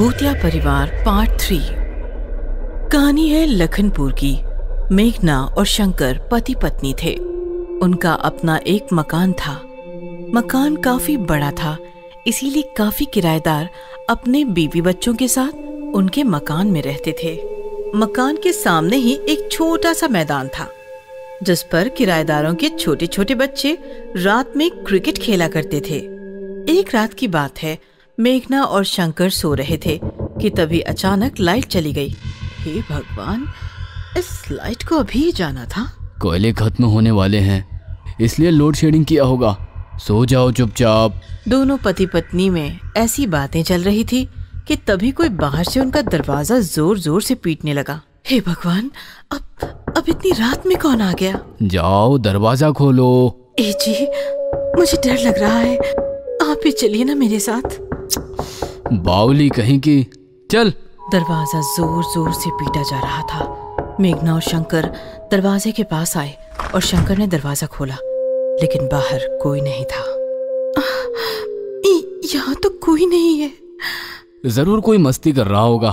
भूतिया परिवार पार्ट 3। कहानी है लखनपुर की। मेघना और शंकर पति पत्नी थे। उनका अपना एक मकान था। मकान काफी बड़ा था, इसीलिए काफी किराएदार अपने बीवी बच्चों के साथ उनके मकान में रहते थे। मकान के सामने ही एक छोटा सा मैदान था, जिस पर किराएदारों के छोटे छोटे बच्चे रात में क्रिकेट खेला करते थे। एक रात की बात है, मेघना और शंकर सो रहे थे कि तभी अचानक लाइट चली गई। हे भगवान, इस लाइट को अभी जाना था। कोयले खत्म होने वाले हैं, इसलिए लोड शेडिंग किया होगा। सो जाओ चुपचाप। दोनों पति पत्नी में ऐसी बातें चल रही थी कि तभी कोई बाहर से उनका दरवाजा जोर जोर से पीटने लगा। हे भगवान, अब इतनी रात में कौन आ गया? जाओ दरवाजा खोलो। ए जी, मुझे डर लग रहा है, आप भी चलिए ना मेरे साथ। बावली कहीं की, चल। दरवाजा जोर जोर से पीटा जा रहा था। मेघना और शंकर दरवाजे के पास आए और शंकर ने दरवाजा खोला, लेकिन बाहर कोई नहीं था। यहाँ तो कोई नहीं है। जरूर कोई मस्ती कर रहा होगा,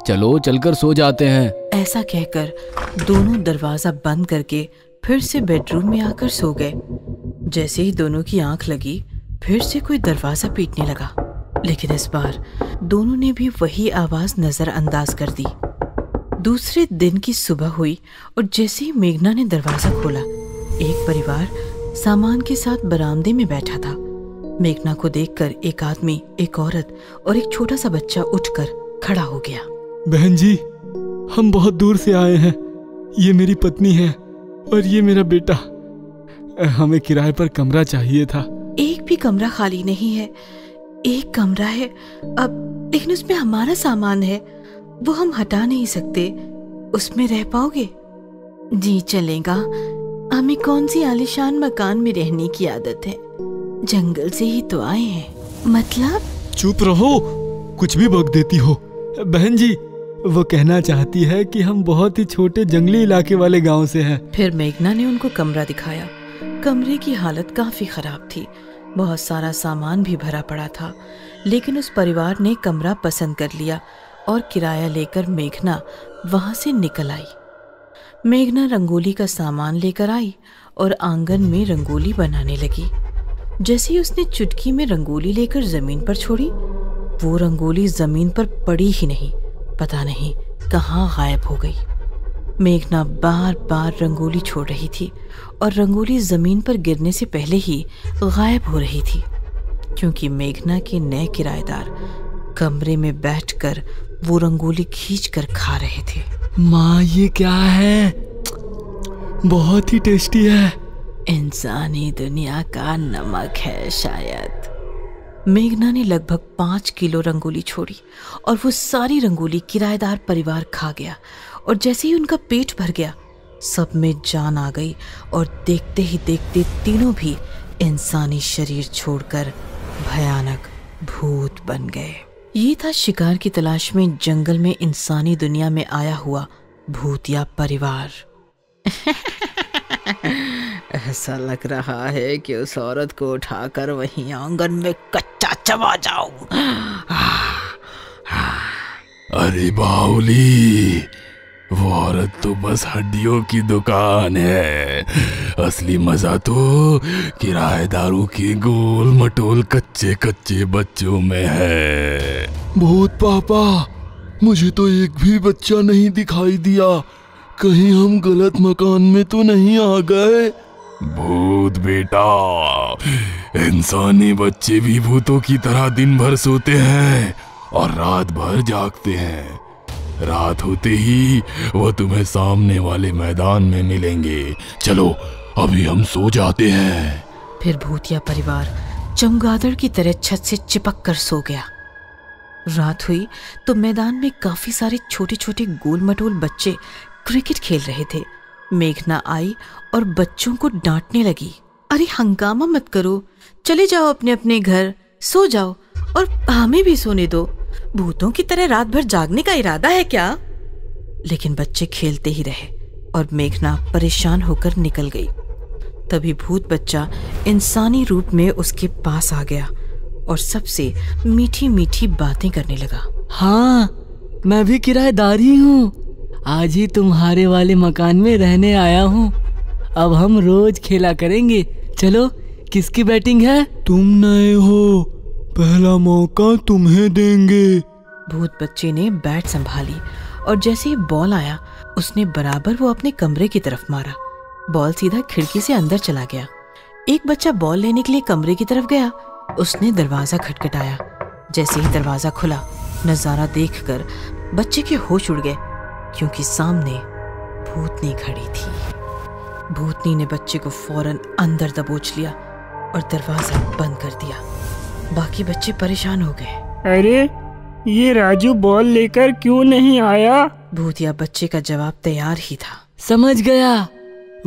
चलो चलकर सो जाते हैं। ऐसा कहकर दोनों दरवाजा बंद करके फिर से बेडरूम में आकर सो गए। जैसे ही दोनों की आंख लगी, फिर से कोई दरवाजा पीटने लगा, लेकिन इस बार दोनों ने भी वही आवाज नजरअंदाज कर दी। दूसरे दिन की सुबह हुई और जैसे ही मेघना ने दरवाजा खोला, एक परिवार सामान के साथ बरामदे में बैठा था। मेघना को देखकर एक आदमी, एक औरत और एक छोटा सा बच्चा उठकर खड़ा हो गया। बहन जी, हम बहुत दूर से आए हैं। ये मेरी पत्नी है और ये मेरा बेटा। हमें किराए पर कमरा चाहिए था। एक भी कमरा खाली नहीं है। एक कमरा है अब, लेकिन उसमें हमारा सामान है, वो हम हटा नहीं सकते। उसमें रह पाओगे? जी चलेगा। हमें कौन सी आलीशान मकान में रहने की आदत है, जंगल से ही तो आए हैं। मतलब? चुप रहो, कुछ भी बक देती हो। बहन जी, वो कहना चाहती है कि हम बहुत ही छोटे जंगली इलाके वाले गांव से हैं। फिर मेघना ने उनको कमरा दिखाया। कमरे की हालत काफी खराब थी, बहुत सारा सामान भी भरा पड़ा था, लेकिन उस परिवार ने कमरा पसंद कर लिया और किराया लेकर मेघना वहां से निकल आई। मेघना रंगोली का सामान लेकर आई और आंगन में रंगोली बनाने लगी। जैसे ही उसने चुटकी में रंगोली लेकर जमीन पर छोड़ी, वो रंगोली जमीन पर पड़ी ही नहीं, पता नहीं कहाँ गायब हो गई। मेघना बार बार रंगोली छोड़ रही थी और रंगोली जमीन पर गिरने से पहले ही गायब हो रही थी, क्योंकि मेघना के नए किराएदार कमरे में बैठकर वो रंगोली खींचकर खा रहे थे। माँ, ये क्या है? बहुत ही टेस्टी है। इंसानी दुनिया का नमक है शायद। मेघना ने लगभग 5 किलो रंगोली छोड़ी और वो सारी रंगोली किराएदार परिवार खा गया। और जैसे ही उनका पेट भर गया, सब में जान आ गई और देखते ही देखते तीनों भी इंसानी शरीर छोड़कर भयानक भूत बन गए। ये था शिकार की तलाश में जंगल में इंसानी दुनिया में आया हुआ भूतिया परिवार। ऐसा लग रहा है कि उस औरत को उठाकर वहीं आंगन में कच्चा चबा जाऊं। अरे बावली, वो औरत तो बस हड्डियों की दुकान है। असली मजा तो किराएदारों के गोल मटोल कच्चे कच्चे बच्चों में है। भूत पापा, मुझे तो एक भी बच्चा नहीं दिखाई दिया। कहीं हम गलत मकान में तो नहीं आ गए? भूत बेटा, इंसानी बच्चे भी भूतों की तरह दिन भर सोते हैं और रात भर जागते हैं। रात होते ही वो तुम्हें सामने वाले मैदान में मिलेंगे। चलो अभी हम सो जाते हैं। फिर भूतिया परिवार चमगादड़ की तरह छत से चिपक कर सो गया। रात हुई तो मैदान में काफी सारे छोटे छोटे गोल मटोल बच्चे क्रिकेट खेल रहे थे। मेघना आई और बच्चों को डांटने लगी। अरे हंगामा मत करो, चले जाओ अपने अपने घर, सो जाओ और हमें भी सोने दो। भूतों की तरह रात भर जागने का इरादा है क्या? लेकिन बच्चे खेलते ही रहे और मेघना परेशान होकर निकल गई। तभी भूत बच्चा इंसानी रूप में उसके पास आ गया और सबसे मीठी मीठी बातें करने लगा। हाँ, मैं भी किराएदार ही हूँ। आज ही तुम्हारे वाले मकान में रहने आया हूँ। अब हम रोज खेला करेंगे। चलो, किसकी बैटिंग है? तुम नए हो, पहला मौका तुम्हें देंगे। भूत बच्चे ने बैट संभाली और जैसे ही बॉल आया उसने बराबर वो अपने कमरे की तरफ मारा। बॉल सीधा खिड़की से अंदर चला गया। एक बच्चा बॉल लेने के लिए कमरे की तरफ गया। उसने दरवाजा खटखटाया। जैसे ही दरवाजा खुला, नजारा देखकर बच्चे के होश उड़ गए, क्योंकि सामने भूतनी खड़ी थी। भूतनी ने बच्चे को फौरन अंदर दबोच लिया और दरवाजा बंद कर दिया। बाकी बच्चे परेशान हो गए। अरे, ये राजू बॉल लेकर क्यों नहीं आया? भूतिया बच्चे का जवाब तैयार ही था। समझ गया,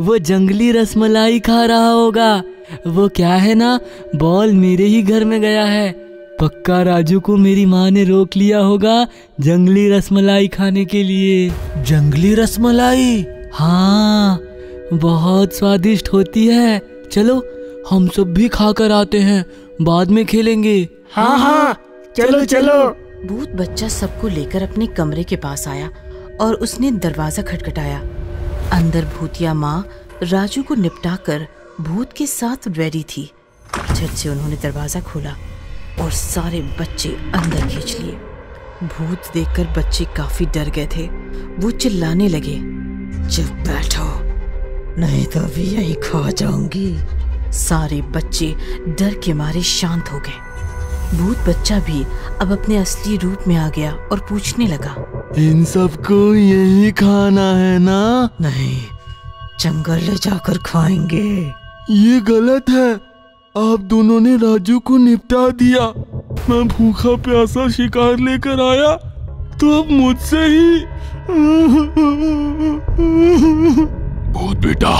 वो जंगली रसमलाई खा रहा होगा। वो क्या है ना, बॉल मेरे ही घर में गया है। पक्का राजू को मेरी माँ ने रोक लिया होगा जंगली रसमलाई खाने के लिए। जंगली रसमलाई? हाँ, बहुत स्वादिष्ट होती है। चलो, हम सब भी खाकर आते हैं, बाद में खेलेंगे। हाँ हाँ, चलो चलो। भूत बच्चा सबको लेकर अपने कमरे के पास आया और उसने दरवाजा खटखटाया। अंदर भूतिया माँ राजू को निपटाकर भूत के साथ रेडी थी। झट से उन्होंने दरवाजा खोला और सारे बच्चे अंदर खींच लिए। भूत देखकर बच्चे काफी डर गए थे। वो चिल्लाने लगे, चुप बैठो, नहीं तो अभी यहीं खा जाऊंगी। सारे बच्चे डर के मारे शांत हो गए। भूत बच्चा भी अब अपने असली रूप में आ गया और पूछने लगा, इन सबको यही खाना है ना? नहीं, जंगल ले जाकर खाएंगे। ये गलत है। आप दोनों ने राजू को निपटा दिया। मैं भूखा प्यासा शिकार लेकर आया तो अब मुझसे ही। भूत बेटा,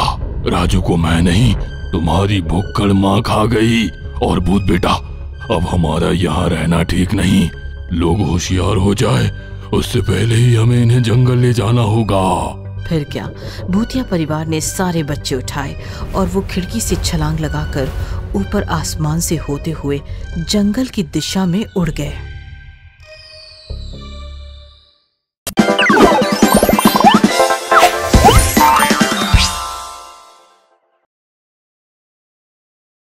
राजू को मैं नहीं, तुम्हारी भुक्कड़ माँ खा गई। और भूत बेटा, अब हमारा यहाँ रहना ठीक नहीं। लोग होशियार हो जाए उससे पहले ही हमें इन्हें जंगल ले जाना होगा। फिर क्या, भूतिया परिवार ने सारे बच्चे उठाए और वो खिड़की से छलांग लगाकर ऊपर आसमान से होते हुए जंगल की दिशा में उड़ गए।